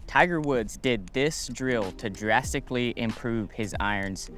Tiger Woods did this drill to drastically improve his irons.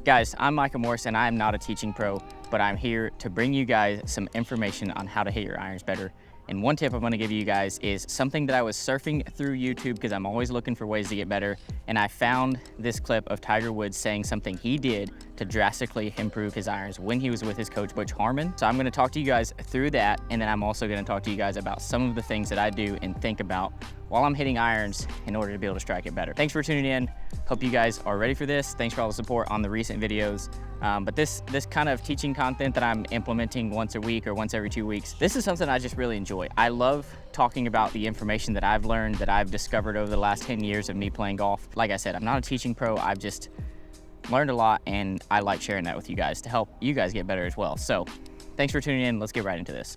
Guys, I'm Micah and I am not a teaching pro, but I'm here to bring you guys some information on how to hit your irons better. And one tip I'm gonna give you guys is something that I was surfing through YouTube because I'm always looking for ways to get better. And I found this clip of Tiger Woods saying something he did to drastically improve his irons when he was with his coach, Butch Harmon. So I'm gonna talk to you guys through that. And then I'm also gonna talk to you guys about some of the things that I do and think about while I'm hitting irons in order to be able to strike it better. Thanks for tuning in. Hope you guys are ready for this. Thanks for all the support on the recent videos. But this kind of teaching content that I'm implementing once a week or once every 2 weeks, this is something I just really enjoy. I love talking about the information that I've learned, that I've discovered over the last 10 years of me playing golf. Like I said, I'm not a teaching pro. I've just learned a lot, and I like sharing that with you guys to help you guys get better as well. So thanks for tuning in. Let's get right into this.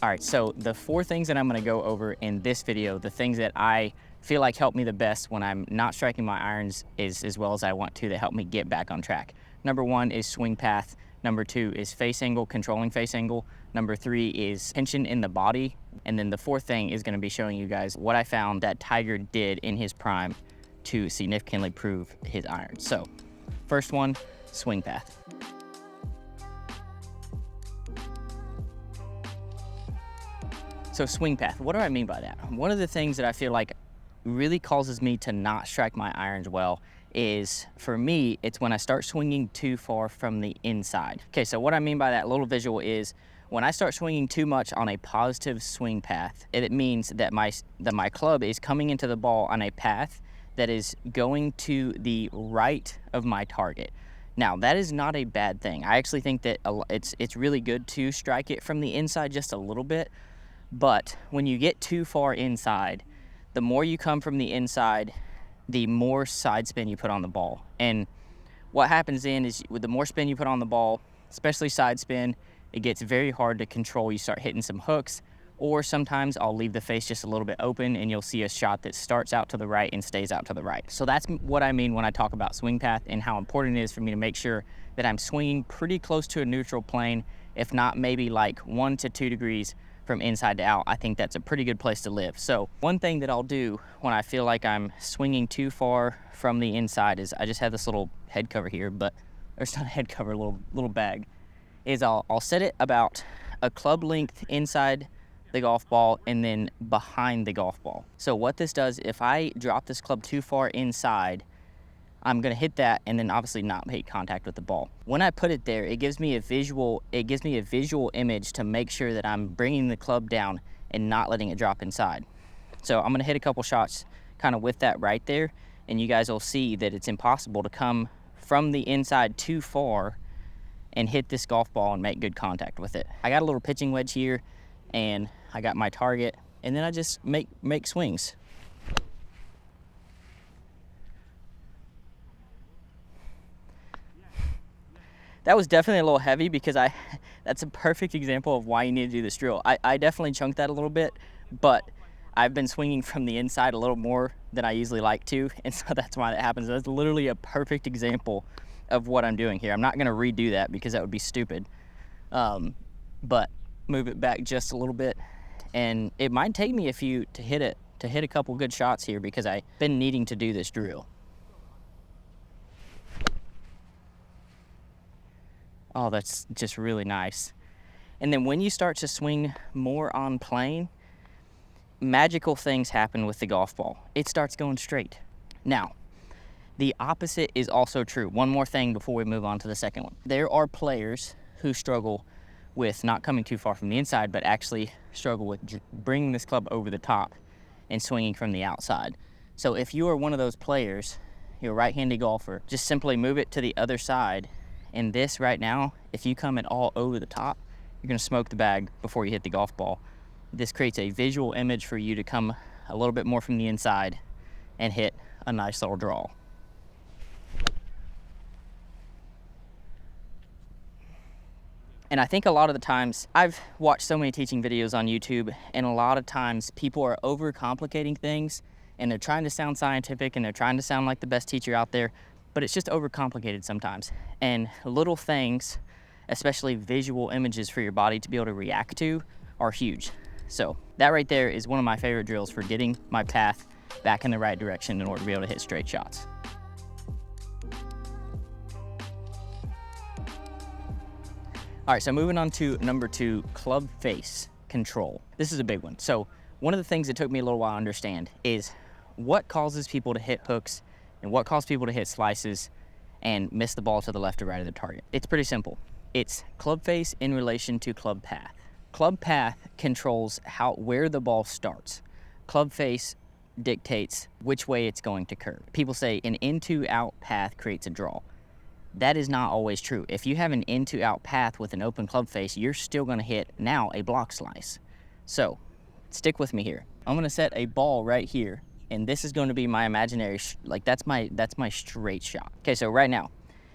All right, so the 4 things that I'm gonna go over in this video, the things that I feel like help me the best when I'm not striking my irons as well as I want to, that help me get back on track. Number 1 is swing path. Number 2 is face angle, controlling face angle. Number 3 is tension in the body. And then the 4th thing is gonna be showing you guys what I found that Tiger did in his prime to significantly improve his irons. So first one, swing path. So swing path, what do I mean by that? One of the things that I feel like really causes me to not strike my irons well is, for me, it's when I start swinging too far from the inside. Okay, so what I mean by that little visual is when I start swinging too much on a positive swing path, it means that my club is coming into the ball on a path that is going to the right of my target. Now, that is not a bad thing. I actually think that it's really good to strike it from the inside just a little bit. But when you get too far inside, the more you come from the inside, the more side spin you put on the ball. And what happens then is with the more spin you put on the ball, especially side spin, it gets very hard to control. You start hitting some hooks, or sometimes I'll leave the face just a little bit open and you'll see a shot that starts out to the right and stays out to the right. So that's what I mean when I talk about swing path and how important it is for me to make sure that I'm swinging pretty close to a neutral plane, if not maybe like 1 to 2 degrees from inside to out. I think that's a pretty good place to live. So one thing that I'll do when I feel like I'm swinging too far from the inside is, I just have this little head cover here, but there's not a head cover, a little bag, is I'll set it about a club length inside the golf ball and then behind the golf ball. So what this does, if I drop this club too far inside, I'm gonna hit that and then obviously not make contact with the ball. When I put it there, it gives me a visual image to make sure that I'm bringing the club down and not letting it drop inside. So I'm gonna hit a couple shots kind of with that right there, and you guys will see that it's impossible to come from the inside too far and hit this golf ball and make good contact with it. I got a little pitching wedge here, and I got my target, and then I just make swings. That was definitely a little heavy because that's a perfect example of why you need to do this drill. I definitely chunked that a little bit, but I've been swinging from the inside a little more than I usually like to, and so that's why that happens. That's literally a perfect example of what I'm doing here. I'm not gonna redo that because that would be stupid, but move it back just a little bit, and it might take me a few to hit a couple good shots here because I've been needing to do this drill. Oh, that's just really nice. And then when you start to swing more on plane, magical things happen with the golf ball. It starts going straight. Now, the opposite is also true. One more thing before we move on to the second one. There are players who struggle with not coming too far from the inside, but actually struggle with bringing this club over the top and swinging from the outside. So if you are one of those players, you're a right-handed golfer, just simply move it to the other side. And this right now, if you come it all over the top, you're gonna smoke the bag before you hit the golf ball. This creates a visual image for you to come a little bit more from the inside and hit a nice little draw. And I think a lot of the times, I've watched so many teaching videos on YouTube, and a lot of times people are overcomplicating things, and they're trying to sound scientific, and they're trying to sound like the best teacher out there, but it's just overcomplicated sometimes. And little things, especially visual images for your body to be able to react to, are huge. So that right there is one of my favorite drills for getting my path back in the right direction in order to be able to hit straight shots. All right, so moving on to number 2, club face control. This is a big one. So one of the things that took me a little while to understand is what causes people to hit hooks and what causes people to hit slices and miss the ball to the left or right of the target. It's pretty simple. It's club face in relation to club path. Club path controls where the ball starts. Club face dictates which way it's going to curve. People say an in-to-out path creates a draw. That is not always true. If you have an in-to-out path with an open club face, you're still going to hit now a block slice. So stick with me here. I'm going to set a ball right here, and this is going to be my imaginary, that's my straight shot. Okay, so right now,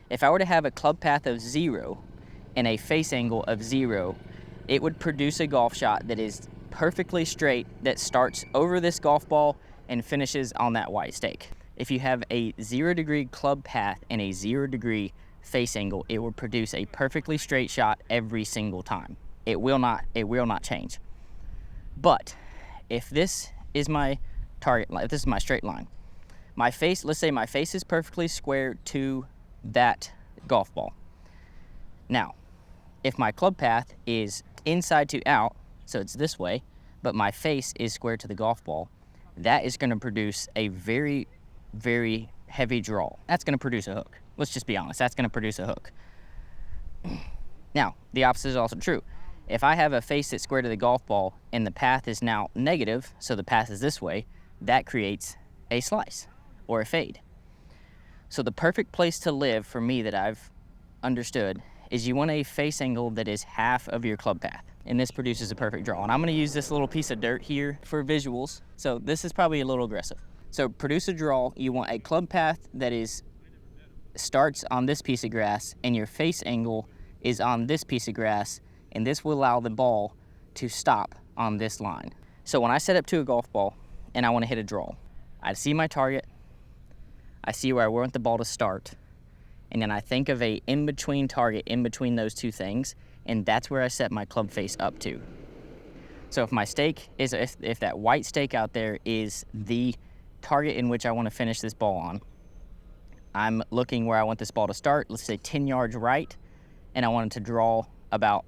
if I were to have a club path of 0 and a face angle of 0, it would produce a golf shot that is perfectly straight, that starts over this golf ball and finishes on that white stake. If you have a 0-degree club path and a 0-degree face angle, it will produce a perfectly straight shot every single time. It will not change. But if this is my target line, if this is my straight line, my face, let's say my face is perfectly square to that golf ball. Now, if my club path is inside to out, so it's this way, but my face is square to the golf ball, that is going to produce a very, very heavy draw. That's going to produce a hook. Let's just be honest, that's going to produce a hook. Now, the opposite is also true. If I have a face that's square to the golf ball and the path is now negative, so the path is this way, that creates a slice or a fade. So the perfect place to live for me that I've understood is you want a face angle that is half of your club path, and this produces a perfect draw. And I'm going to use this little piece of dirt here for visuals, so this is probably a little aggressive. So produce a draw, you want a club path that starts on this piece of grass and your face angle is on this piece of grass, and this will allow the ball to stop on this line. So when I set up to a golf ball and I want to hit a draw, I see my target, I see where I want the ball to start, and then I think of a in-between target in between those two things, and that's where I set my club face up to. So if my stake is, if that white stake out there is the target in which I want to finish this ball on, I'm looking where I want this ball to start, let's say 10 yards right, and I want it to draw about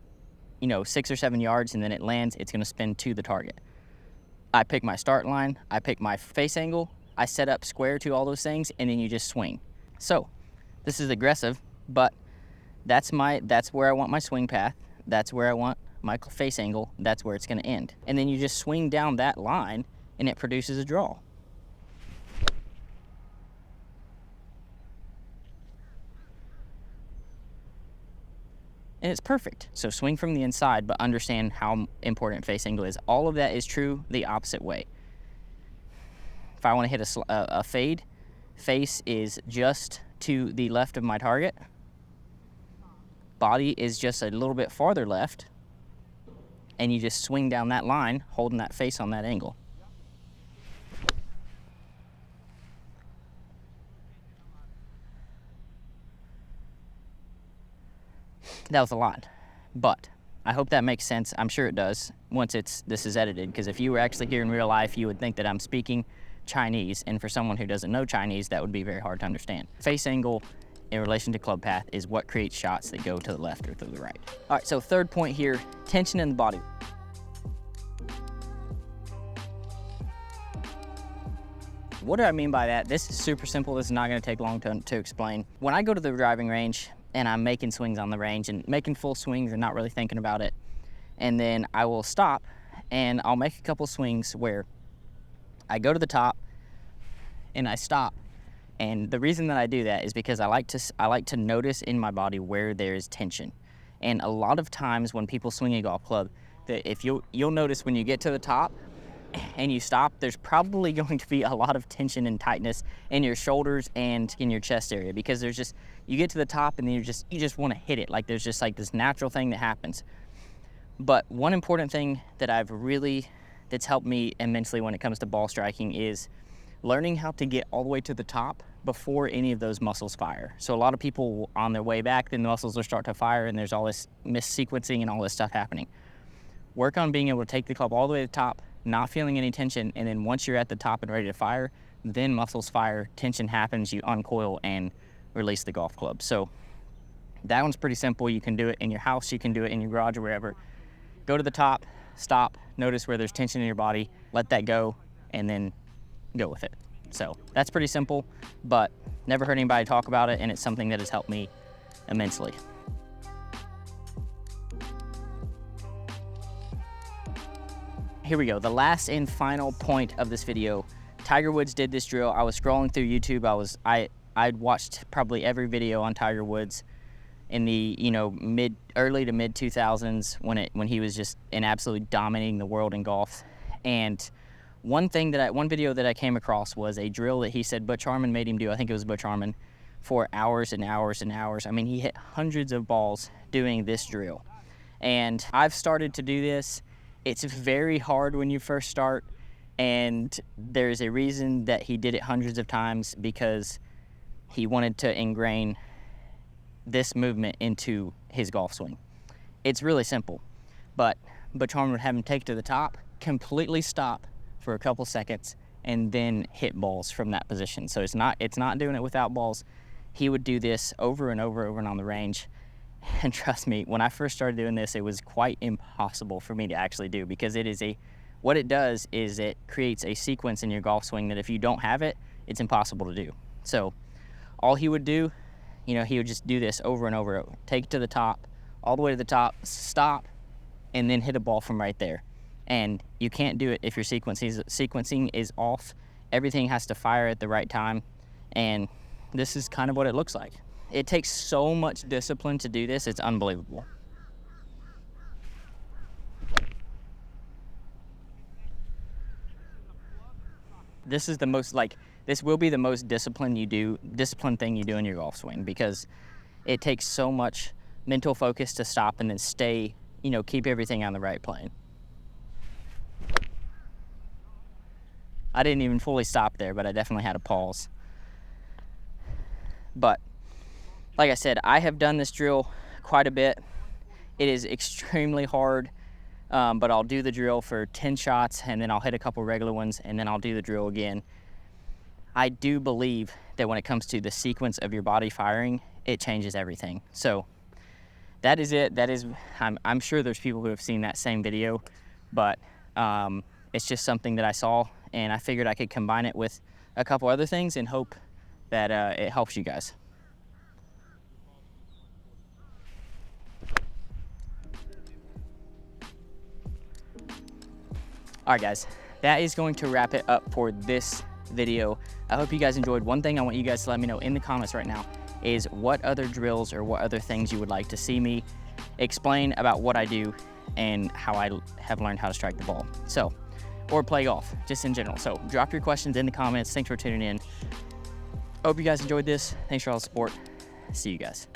6 or 7 yards, and then it lands, it's going to spin to the target. I pick my start line, I pick my face angle, I set up square to all those things, and then you just swing. So this is aggressive, but that's where I want my swing path, that's where I want my face angle, that's where it's going to end. And then you just swing down that line, and it produces a draw. And it's perfect. So swing from the inside, but understand how important face angle is. All of that is true the opposite way. If I want to hit a fade, face is just to the left of my target. Body is just a little bit farther left. And you just swing down that line, holding that face on that angle. That was a lot, but I hope that makes sense. I'm sure it does once this is edited, because if you were actually here in real life, you would think that I'm speaking Chinese, and for someone who doesn't know Chinese, that would be very hard to understand. Face angle in relation to club path is what creates shots that go to the left or to the right. All right, so third point here, tension in the body. What do I mean by that? This is super simple. This is not going to take long to explain. When I go to the driving range and I'm making swings on the range and making full swings and not really thinking about it, and then I will stop and I'll make a couple swings where I go to the top and I stop. And the reason that I do that is because I like to notice in my body where there is tension. And a lot of times when people swing a golf club, that if you'll notice when you get to the top and you stop, there's probably going to be a lot of tension and tightness in your shoulders and in your chest area, because you get to the top and then you just want to hit it. Like there's just like this natural thing that happens. But one important thing that that's helped me immensely when it comes to ball striking is learning how to get all the way to the top before any of those muscles fire. So a lot of people on their way back, then the muscles will start to fire and there's all this missequencing and all this stuff happening. work on being able to take the club all the way to the top, not feeling any tension, and then once you're at the top and ready to fire, then muscles fire, tension happens, you uncoil and release the golf club. So that one's pretty simple. You can do it in your house, you can do it in your garage or wherever. Go to the top, stop, notice where there's tension in your body, let that go, and then go with it. So that's pretty simple, but never heard anybody talk about it, and it's something that has helped me immensely. Here we go, the last and final point of this video. Tiger Woods did this drill. I was scrolling through YouTube. I'd watched probably every video on Tiger Woods in the early to mid 2000s when he was just absolutely dominating the world in golf. And one video that I came across was a drill that he said Butch Harmon made him do. I think it was Butch Harmon, for hours and hours and hours. I mean, he hit hundreds of balls doing this drill. And I've started to do this. It's very hard when you first start, and there's a reason that he did it hundreds of times, because he wanted to ingrain this movement into his golf swing. It's really simple, but Butch Harmon would have him take to the top, completely stop for a couple seconds, and then hit balls from that position. So it's not doing it without balls. He would do this over and over and on the range. And trust me, when I first started doing this, it was quite impossible for me to actually do, because what it does is it creates a sequence in your golf swing that if you don't have it, it's impossible to do. So all he would do, he would just do this over and over, take it to the top, all the way to the top, stop, and then hit a ball from right there. And you can't do it if your sequencing is off. Everything has to fire at the right time, and this is kind of what it looks like. It takes so much discipline to do this, it's unbelievable. This will be the most disciplined thing you do in your golf swing, because it takes so much mental focus to stop and then stay, keep everything on the right plane. I didn't even fully stop there, but I definitely had a pause. But like I said, I have done this drill quite a bit. It is extremely hard, but I'll do the drill for 10 shots, and then I'll hit a couple regular ones, and then I'll do the drill again. I do believe that when it comes to the sequence of your body firing, it changes everything. So that is it. I'm sure there's people who have seen that same video, but it's just something that I saw, and I figured I could combine it with a couple other things and hope that it helps you guys. All right, guys, that is going to wrap it up for this video. I hope you guys enjoyed. One thing I want you guys to let me know in the comments right now is what other drills or what other things you would like to see me explain about what I do and how I have learned how to strike the ball. So, or play golf, just in general. So drop your questions in the comments. Thanks for tuning in. Hope you guys enjoyed this. Thanks for all the support. See you guys.